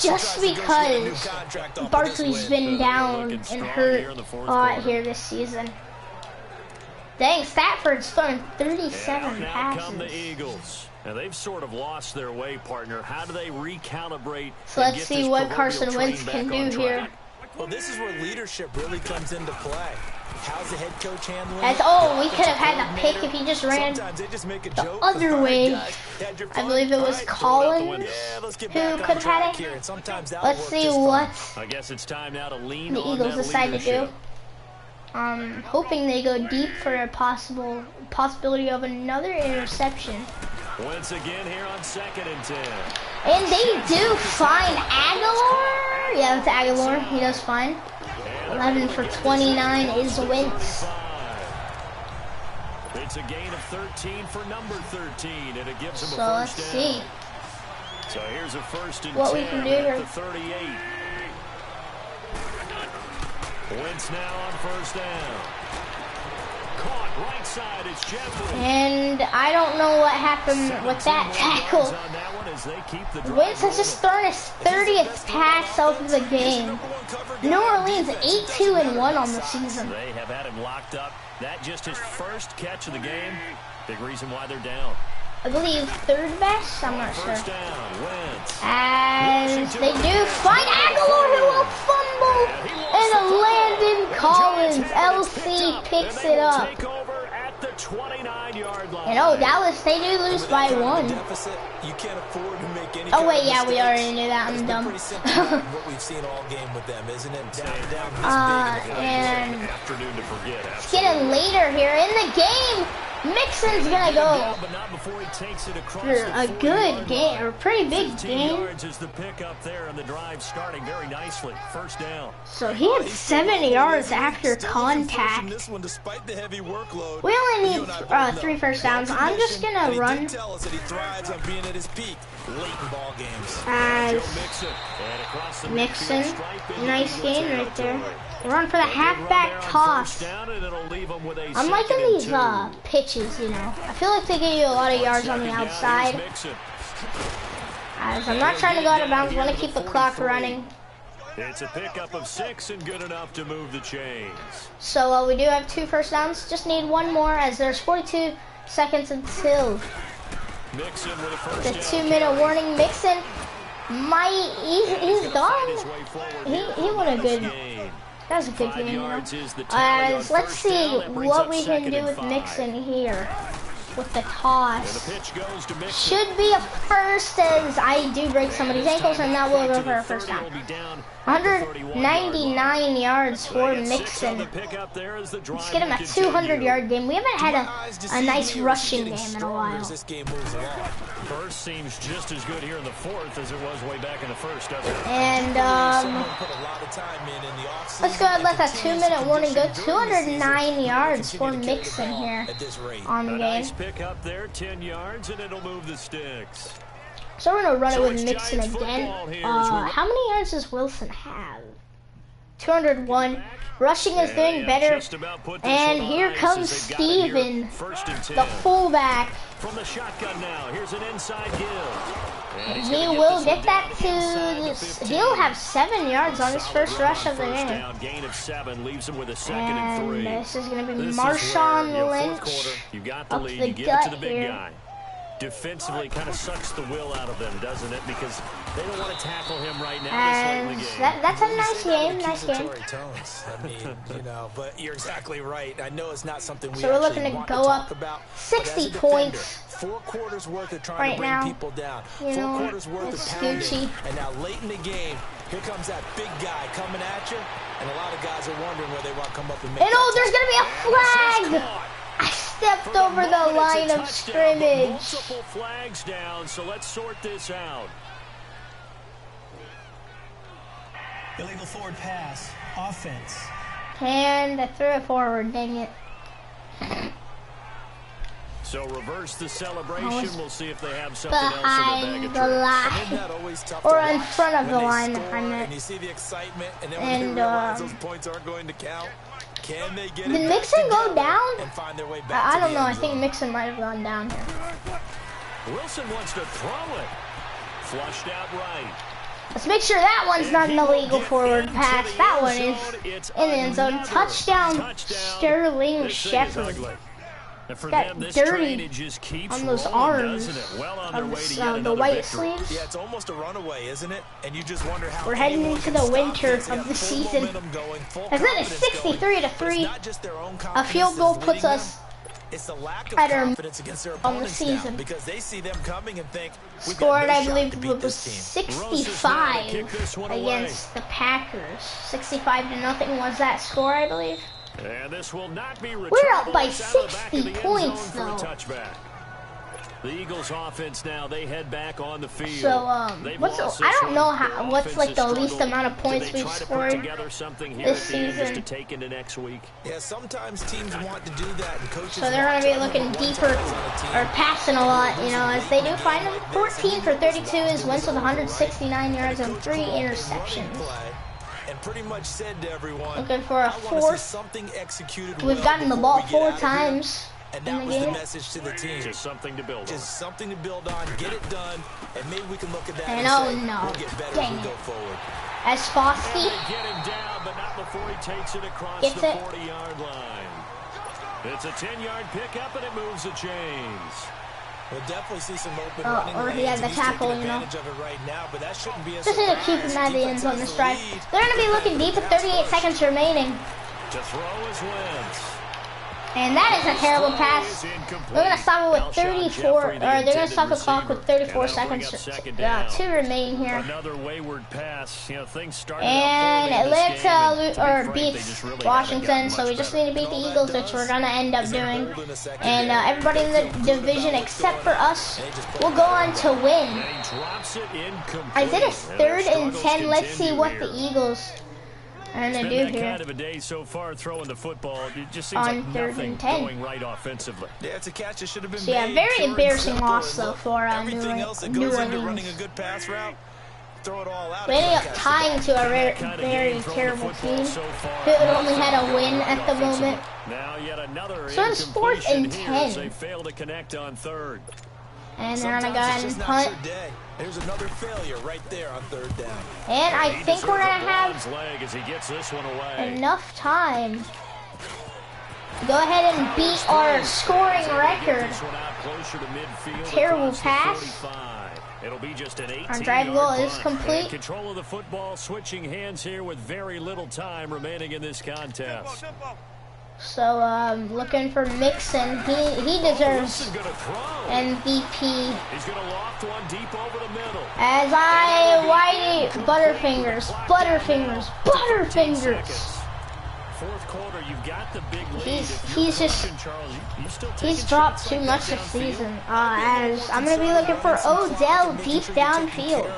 Speaker 1: just because Barkley's been down and hurt a lot here this season. Dang, Stafford's throwing 37 passes.
Speaker 2: Come the Eagles. And they've sort of lost their way, partner. How do they recalibrate?
Speaker 1: So let's see what Carson Wentz can do here.
Speaker 3: Well, this is where leadership really comes into play. How's the head coach handling it?
Speaker 1: We could have had a pick if he just ran the other way. I believe it was Collins who could have had it. Let's see what
Speaker 2: I guess it's time now to lean
Speaker 1: the Eagles decide to do. Hoping they go deep for a possibility of another interception.
Speaker 2: Once again here on 2nd and 10.
Speaker 1: And they do find Aguilar. Yeah, it's Aguilar. He does fine. 11 for 29 is Wentz.
Speaker 2: It's a gain of 13 for number 13, and it gives him a
Speaker 1: So let's see.
Speaker 2: So here's a first and
Speaker 1: what
Speaker 2: 10
Speaker 1: we can do here.
Speaker 2: at the 38. Wentz now on first down. Caught right side, it's Jeffrey.
Speaker 1: And I don't know what happened with that tackle. Wentz has just thrown his 30th pass of the game. New Orleans 8-2-1 on the season.
Speaker 2: They have had him locked up. That just his first catch of the game. Big reason why they're down.
Speaker 1: I believe third best. I'm not sure.
Speaker 2: First down, Wentz.
Speaker 1: As they do find Aguilar, who will fumble, and Landon Collins, LC picks it up.
Speaker 2: Take over at the 29-yard line.
Speaker 1: And oh, Dallas, they do lose by 1.
Speaker 3: You can't afford to make any
Speaker 1: Oh wait, yeah, we already knew that. I'm dumb.
Speaker 3: What we've seen all game with them, isn't it? Down,
Speaker 1: and
Speaker 2: afternoon to forget.
Speaker 1: it's getting later here in the game. Mixon's gonna go for a good game, or a pretty big game.
Speaker 2: Yards is the pickup there, and the drive starting very nicely. First down.
Speaker 1: So he had 7 yards after contact.
Speaker 3: This one, despite the heavy workload.
Speaker 1: We only need 3 first downs. I'm just gonna run.
Speaker 3: Tell us that he thrives on being at his peak late in ball games.
Speaker 1: As Mixon, nice gain right there. Run for the halfback toss. I'm liking these pitches, you know. I feel like they give you a lot of yards on the outside. As I'm not trying to go out of bounds, I want to keep the clock running.
Speaker 2: It's a pickup of 6 and good enough to move the chains.
Speaker 1: So we do have 2 first downs. Just need 1 more as there's 42 seconds until
Speaker 2: Mixon with a first
Speaker 1: the
Speaker 2: down.
Speaker 1: 2-minute warning. Mixon he's gone. He won a good. That was a good game, you know. Let's see what we can do with Mixon here. With the toss. Should be a first, as I do break somebody's ankles, and that will go for a first down. 199 yards for Mixon. Let's get him a 200-yard game. We haven't had a nice rushing game in a while.
Speaker 2: First seems just as good here in the fourth as it was way back in the first, doesn't it?
Speaker 1: And let's go ahead and let that 2-minute warning go. 209 yards for Mixon here on the game.
Speaker 2: Pick up there, 10 yards, and it'll move the sticks.
Speaker 1: So we're gonna run it with Mixon again. How many yards does Wilson have? 201. Rushing is doing better. And here comes Steven, the fullback.
Speaker 2: From the shotgun now, here's an inside give.
Speaker 1: He will get that to this. He'll have 7 yards on his first rush of the game.
Speaker 2: Gain of 7 leaves him with a second and 3.
Speaker 1: This is going to be Marshawn Lynch up the gut here.
Speaker 2: Defensively kind of sucks the will out of them, doesn't it? Because they don't want to tackle him right now.
Speaker 1: And that's a nice game, nice game.
Speaker 3: I mean, you know, but you're exactly right. I know it's not something we
Speaker 1: So we're looking to go up
Speaker 3: about,
Speaker 1: 60 points
Speaker 3: 4 quarters worth of trying
Speaker 1: right
Speaker 3: to bring
Speaker 1: now.
Speaker 3: People down.
Speaker 1: You
Speaker 3: 4
Speaker 1: know,
Speaker 3: quarters worth
Speaker 1: it's
Speaker 3: of pounding.
Speaker 1: Gucci.
Speaker 3: And now late in the game, here comes that big guy coming at you. And a lot of guys are wondering where they want to come up and make.
Speaker 1: And oh, there's going to be a flag! I stepped over the line of scrimmage.
Speaker 2: Multiple flags down, so let's sort this out.
Speaker 4: Illegal forward pass, offense.
Speaker 1: And I threw it forward, dang it.
Speaker 2: So reverse the celebration. We'll see if they have something else in
Speaker 1: Behind
Speaker 2: their
Speaker 1: the
Speaker 2: bag
Speaker 1: line. Or in front of the line, I meant.
Speaker 3: And you see the excitement, and then when they realize those points aren't going to count. Can they get
Speaker 1: Did Mixon go down?
Speaker 3: and find their way back
Speaker 1: I don't
Speaker 3: to the
Speaker 1: know. I
Speaker 3: end
Speaker 1: think
Speaker 3: zone?
Speaker 1: Mixon might have gone down here.
Speaker 2: Wilson wants to throw it. Flushed out right.
Speaker 1: Let's make sure that one's not an illegal forward pass. That one is in the end zone. Touchdown, Sterling Shepard. Got dirty on those arms of the white sleeves.
Speaker 3: Yeah, it's almost a runaway, isn't it? And you just wonder how
Speaker 1: we're heading into the winter of the season. As it is 63-3. A field goal puts us
Speaker 3: it's the lack of
Speaker 1: at our
Speaker 3: confidence against their
Speaker 1: on the
Speaker 3: opponents
Speaker 1: season.
Speaker 3: now, because they see them coming and think we've
Speaker 1: Scored,
Speaker 3: got no
Speaker 1: I
Speaker 3: shot
Speaker 1: believe,
Speaker 3: to beat
Speaker 1: it was
Speaker 3: this team.
Speaker 1: 65 against the Packers. 65-0 was that score, I believe.
Speaker 2: And this will not be
Speaker 1: We're up by 60 points, though.
Speaker 2: The Eagles offense now, they head back on the field.
Speaker 1: So, I don't know what's like the least amount of points we've scored this season.
Speaker 2: Just to take into next week.
Speaker 3: Yeah, sometimes teams want to do that, and coaches.
Speaker 1: So they're going to be looking deeper or passing a lot, you know, as they do find them. 14 for 32 is wins with 169 yards and 3 interceptions.
Speaker 3: And pretty much said to everyone,
Speaker 1: looking for a fourth. We've gotten the ball 4 times.
Speaker 3: And that was the message to the team.
Speaker 2: Just something to build on.
Speaker 3: Just something to build on. Get it done. And maybe we can look at that
Speaker 1: and
Speaker 3: say,
Speaker 1: no.
Speaker 3: We'll get better as we go forward.
Speaker 1: As Fosty
Speaker 2: get him down, but not before he takes it across
Speaker 1: gets
Speaker 2: the
Speaker 1: it.
Speaker 2: 40-yard line. It's a 10-yard pickup, and it moves the chains.
Speaker 3: We'll definitely see some open running lanes.
Speaker 1: He had the tackle, you know.
Speaker 3: Of it right now, but that shouldn't be a
Speaker 1: just need to keep him at the end on this drive. They're going to be looking deep with 38 seconds remaining.
Speaker 2: To throw is Wentz.
Speaker 1: And that is a terrible pass. They're going to stop it with 34, or they're going to stop the clock with 34 seconds to remain here.
Speaker 2: Another wayward pass. You know, things started
Speaker 1: and Atlanta beats Washington, so we just need to beat the Eagles, which we're going to end up doing. And everybody in the division except for us will go on to win. I did a 3rd and 10. Let's see what the Eagles and they do here.
Speaker 2: Kind of a day so far throwing the football. It just seems
Speaker 1: on
Speaker 2: like
Speaker 1: 3rd
Speaker 2: nothing
Speaker 1: and 10.
Speaker 2: going right offensively.
Speaker 3: Yeah, it's a catch that should have been
Speaker 1: so, yeah,
Speaker 3: made.
Speaker 1: very embarrassing loss though for
Speaker 3: everything else that goes into running a good pass route. Throw it all out. We
Speaker 1: ended up tying to a very terrible team who only had a win at the moment.
Speaker 2: Now yet another
Speaker 1: so it's 4th and 10.
Speaker 2: They fail to connect on 3rd.
Speaker 1: And they're gonna go ahead and punt.
Speaker 3: There's another failure right there on 3rd down.
Speaker 1: And I think we're gonna have
Speaker 2: leg as he gets this one away.
Speaker 1: enough time to go ahead and beat our scoring record. Terrible pass.
Speaker 2: It'll be just an 18-yard
Speaker 1: our drive goal is complete.
Speaker 2: Control of the football, switching hands here with very little time remaining in this contest.
Speaker 1: So, looking for Mixon. He deserves MVP.
Speaker 2: He's going to loft one deep over the middle.
Speaker 1: As Whitey, Butterfingers.
Speaker 2: 4th quarter, you've got the big lead.
Speaker 1: He's dropped too much this season. As I'm going to be looking for Odell deep downfield.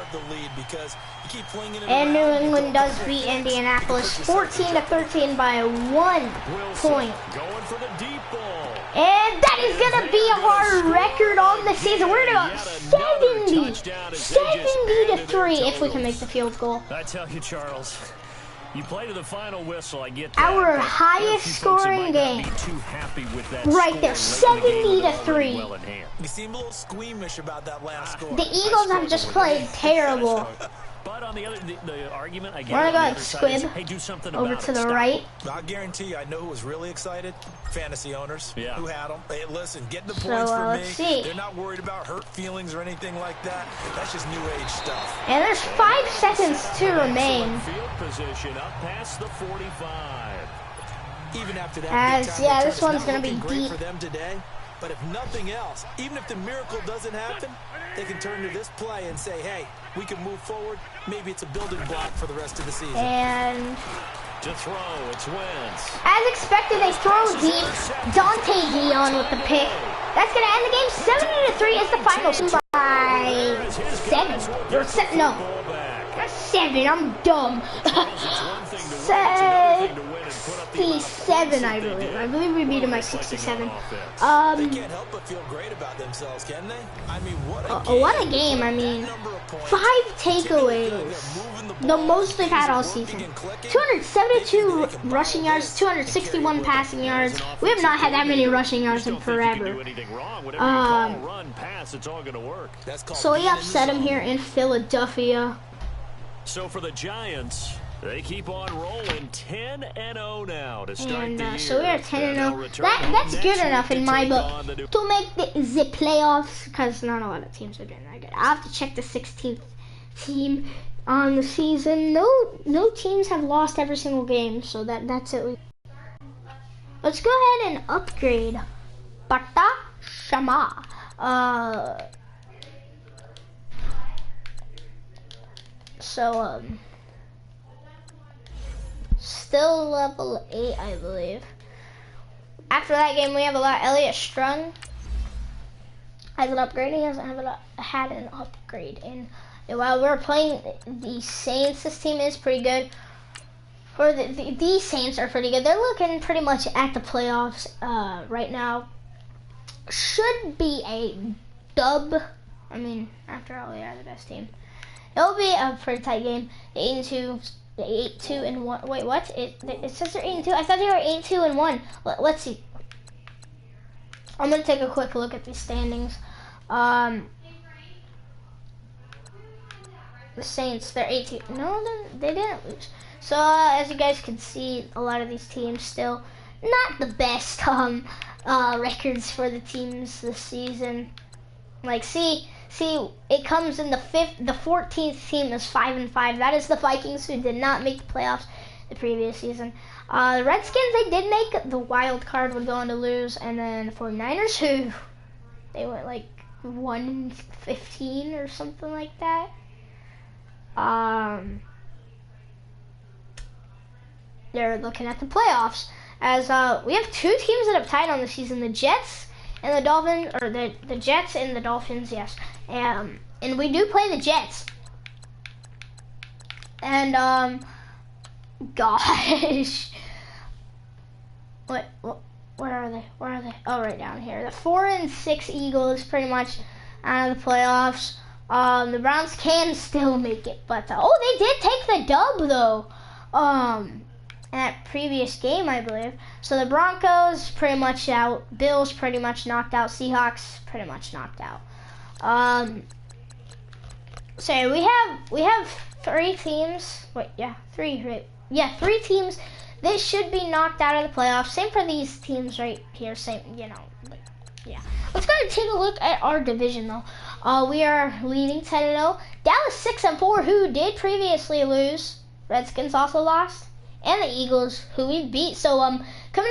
Speaker 1: And New England does beat Indianapolis 14-13 by 1 point.
Speaker 2: Going for the deep ball.
Speaker 1: And that is going to be our record on the season. We're going to go 70-3 if we can make the field goal.
Speaker 2: I tell you, Charles, you play to the final whistle. I get that.
Speaker 1: Our highest scoring game. Right there, 70-3.
Speaker 3: You seem a little squeamish about that last score.
Speaker 1: The Eagles have just played terrible.
Speaker 2: But on the other, the argument I get,
Speaker 1: we're gonna go squib
Speaker 2: hey, do something
Speaker 1: over to the right.
Speaker 3: I guarantee you, I know who was really excited. Fantasy owners who had them. Hey, listen, get the points for
Speaker 1: let's see.
Speaker 3: They're not worried about hurt feelings or anything like that. That's just new age stuff.
Speaker 1: And there's 5 seconds to remain.
Speaker 2: Field position up past the 45.
Speaker 3: Even after that,
Speaker 1: this one's gonna be deep
Speaker 3: for them today. But if nothing else, even if the miracle doesn't happen, they can turn to this play and say, hey, we can move forward. Maybe it's a building block for the rest of the season.
Speaker 1: And
Speaker 2: to throw, it's Wentz.
Speaker 1: As expected, they throw deep. Dante Dion with the pick. That's going to end the game. 70-3 is the final by 7. No, not 7. I'm dumb. 67, I believe. I believe we beat him by 67.
Speaker 3: They can't help but feel great about themselves, can they? I mean,
Speaker 1: what a game. I mean, 5 takeaways. The most they've had all season. 272 rushing yards, 261 passing yards. We have not had that many rushing yards in forever. So we upset him here in Philadelphia.
Speaker 2: So for the Giants, they keep on rolling 10-0 now to start the year.
Speaker 1: So we are 10-0. That's good enough in my book to make the playoffs, because not a lot of teams are doing that good. I'll have to check the 16th team on the season. No teams have lost every single game, so that's it. Let's go ahead and upgrade Bata Shama. Still level 8, I believe. After that game, we have a lot. Elliott Strung. has an upgrade. He hasn't had an upgrade in a while. We're playing the Saints. This team is pretty good. These Saints are pretty good. They're looking pretty much at the playoffs right now. Should be a dub. I mean, after all, they are the best team. It'll be a pretty tight game. 8-2. 8-2-1. Wait, what? It says they're 8-2. I thought they were 8-2-1. Let's see. I'm gonna take a quick look at these standings. The Saints, they're 8-2. No, they didn't lose. So as you guys can see, a lot of these teams still not the best records for the teams this season. Like, see, it comes in the 14th team is 5-5. That is the Vikings, who did not make the playoffs the previous season. The Redskins, they did make the wild card, would go on to lose, and then the 49ers, who they went like 1-15 or something like that. They're looking at the playoffs, as we have two teams that have tied on the season: the Jets and the Dolphins, or the Jets and the Dolphins, yes. And we do play the Jets. And gosh, where are they? Oh, right down here. The 4-6 Eagles pretty much out of the playoffs. The Browns can still make it, but they did take the dub though. In that previous game, I believe. So the Broncos pretty much out. Bills pretty much knocked out. Seahawks pretty much knocked out. So we have 3 teams. Wait, yeah, 3, right? Yeah, 3 teams. They should be knocked out of the playoffs. Same for these teams right here. Same, but yeah. Let's go and take a look at our division though. We are leading 10-0. Dallas 6-4, who did previously lose. Redskins also lost. And the Eagles, who we beat. So, coming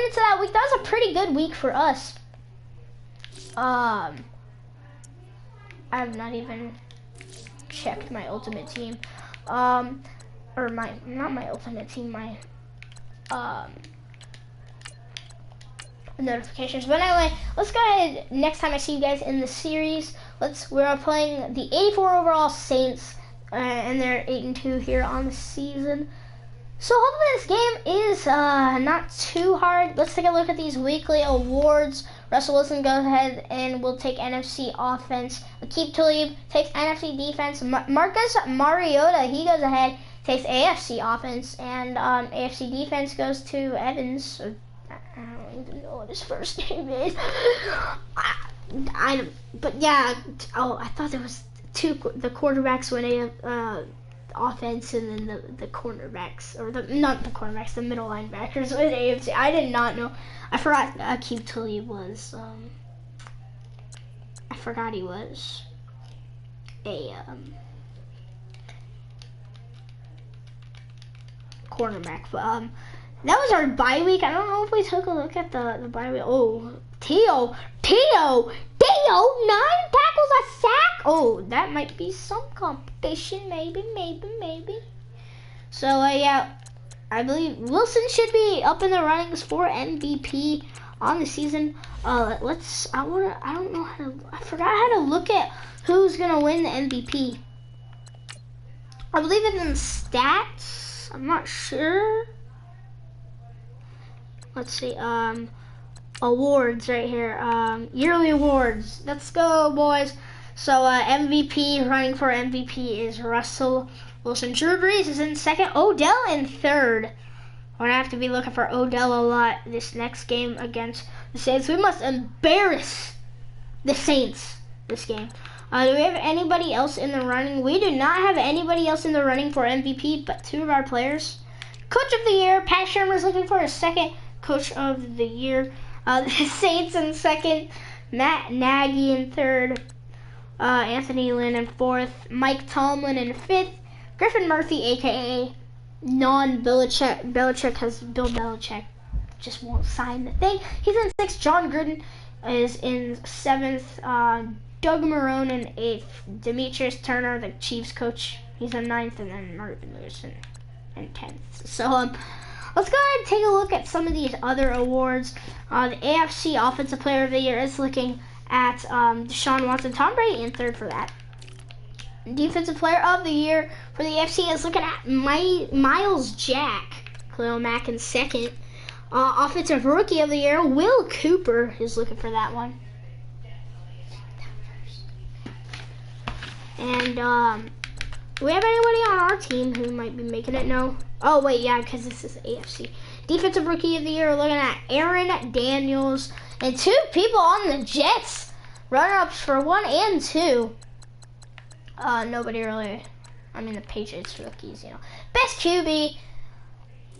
Speaker 1: into that week, that was a pretty good week for us. I have not even checked my ultimate team. Or not my ultimate team, my, notifications. But anyway, let's go ahead. Next time I see you guys in the series, we're playing the 84 overall Saints, and they're 8-2 here on the season. So hopefully this game is not too hard. Let's take a look at these weekly awards. Russell Wilson goes ahead and will take NFC offense. Aqib Talib takes NFC defense. Marcus Mariota, he goes ahead, takes AFC offense. And AFC defense goes to Evans. I don't even know what his first name is. But yeah, I thought there was the quarterbacks went offense, and then the cornerbacks, or not the cornerbacks, the middle linebackers with AFC. I did not know. I forgot Aqib Talib was. I forgot he was a cornerback. But that was our bye week. I don't know if we took a look at the bye week. Oh, Teo, 9 tackles, a sack. Oh, that might be some competition. Maybe. So, yeah, I believe Wilson should be up in the runnings for MVP on the season. I forgot how to look at who's going to win the MVP. I believe it's in the stats. I'm not sure. Let's see. Awards right here. Yearly awards. Let's go, boys. So MVP, running for MVP is Russell Wilson. Drew Brees is in second. Odell in third. We're gonna have to be looking for Odell a lot this next game against the Saints. We must embarrass the Saints this game. Do we have anybody else in the running? We do not have anybody else in the running for MVP, but 2 of our players. Coach of the Year, Pat Shurmur's looking for a second Coach of the Year. The Saints in second, Matt Nagy in third, Anthony Lynn in fourth, Mike Tomlin in fifth, Griffin Murphy, a.k.a. non-Belichick. Bill Belichick just won't sign the thing. He's in sixth. John Gruden is in seventh. Doug Marrone in eighth. Demetrius Turner, the Chiefs coach, he's in ninth, and then Marvin Lewis in 10th. So, let's go ahead and take a look at some of these other awards. The AFC Offensive Player of the Year is looking at Deshaun Watson. Tom Brady in third for that. Defensive Player of the Year for the AFC is looking at Miles Jack. Khalil Mack in second. Offensive Rookie of the Year, Will Cooper is looking for that one. And do we have anybody on our team who might be making it? No. Oh, wait, yeah, because this is AFC. Defensive Rookie of the Year, we're looking at Aaron Daniels. And 2 people on the Jets. Runner-ups for 1 and 2. Nobody really. I mean, the Patriots rookies, you know. Best QB.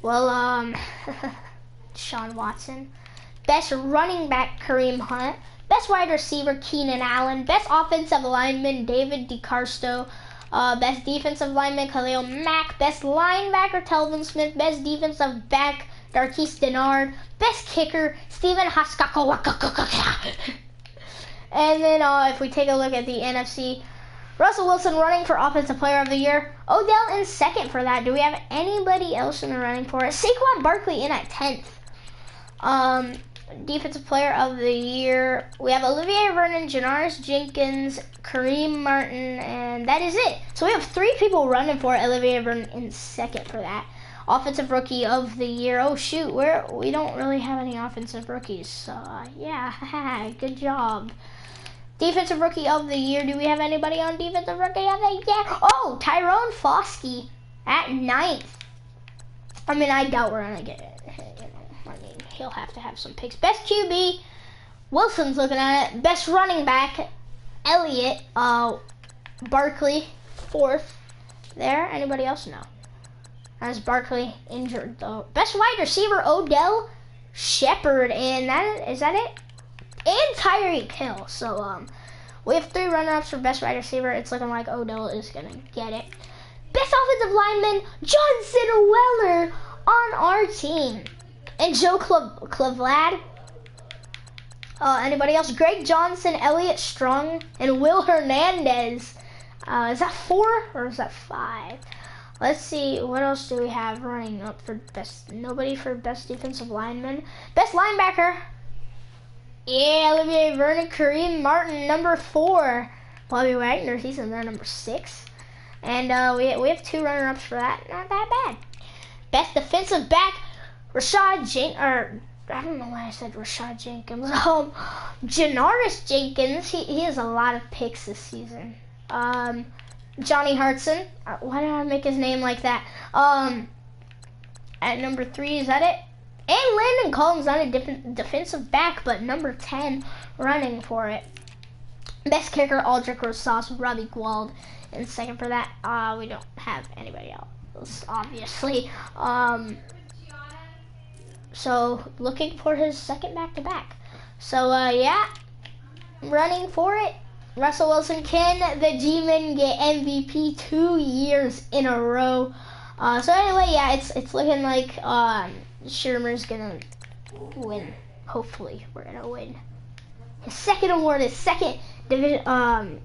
Speaker 1: Well, Deshaun Watson. Best running back, Kareem Hunt. Best wide receiver, Keenan Allen. Best offensive lineman, David DeCarsto. Best defensive lineman, Khalil Mack. Best linebacker, Telvin Smith. Best defensive back, Darquise Dennard. Best kicker, Steven Haskakawaka. And then if we take a look at the NFC, Russell Wilson running for Offensive Player of the Year. Odell in second for that. Do we have anybody else in the running for it? Saquon Barkley in at 10th. Defensive Player of the Year, we have Olivier Vernon, Janoris Jenkins, Kareem Martin, and that is it. So we have 3 people running for it. Olivier Vernon in second for that. Offensive Rookie of the Year. Oh shoot, we don't really have any offensive rookies. So yeah, good job. Defensive Rookie of the Year. Do we have anybody on Defensive Rookie of the Year? Oh, Tyrone Foskey at 9th. I mean, I doubt we're gonna get it. I mean, he'll have to have some picks. Best QB, Wilson's looking at it. Best running back, Elliott. Barkley, 4th there. Anybody else? No. As Barkley injured though. Best wide receiver, Odell Shepherd, and is that it? And Tyreek Hill. So we have 3 runner-ups for best wide receiver. It's looking like Odell is gonna get it. Best offensive lineman, Johnson Weller on our team. And Joe Cleveland. Anybody else? Greg Johnson, Elliott Strong, and Will Hernandez. Is that 4 or is that 5? Let's see, what else do we have running up for best? Nobody for best defensive lineman. Best linebacker. Yeah, Olivier Vernon, Kareem Martin, number 4. Bobby Wagner, he's in there, number 6. And we have 2 runner-ups for that. Not that bad. Best defensive back, Rashad Jenkins, or I don't know why I said Rashad Jenkins. Janoris Jenkins, he has a lot of picks this season. Johnny Hartson, why did I make his name like that? At number 3, is that it? And Landon Collins on a different defensive back, but number 10 running for it. Best kicker, Aldrich Rosas, Robbie Gould in second for that. We don't have anybody else, obviously. So looking for his second back-to-back. So yeah, running for it. Russell Wilson, can the G-Men get MVP 2 years in a row? So anyway, yeah, it's looking like Shermer's gonna win. Hopefully, we're gonna win his second award, his second division,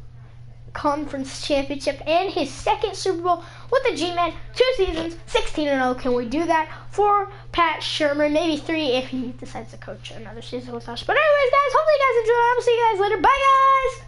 Speaker 1: conference championship, and his second Super Bowl with the G-Men. 2 seasons, 16-0. Can we do that for Pat Shermer? Maybe 3 if he decides to coach another season with us. But anyways, guys, hopefully you guys enjoyed. I'll see you guys later. Bye, guys.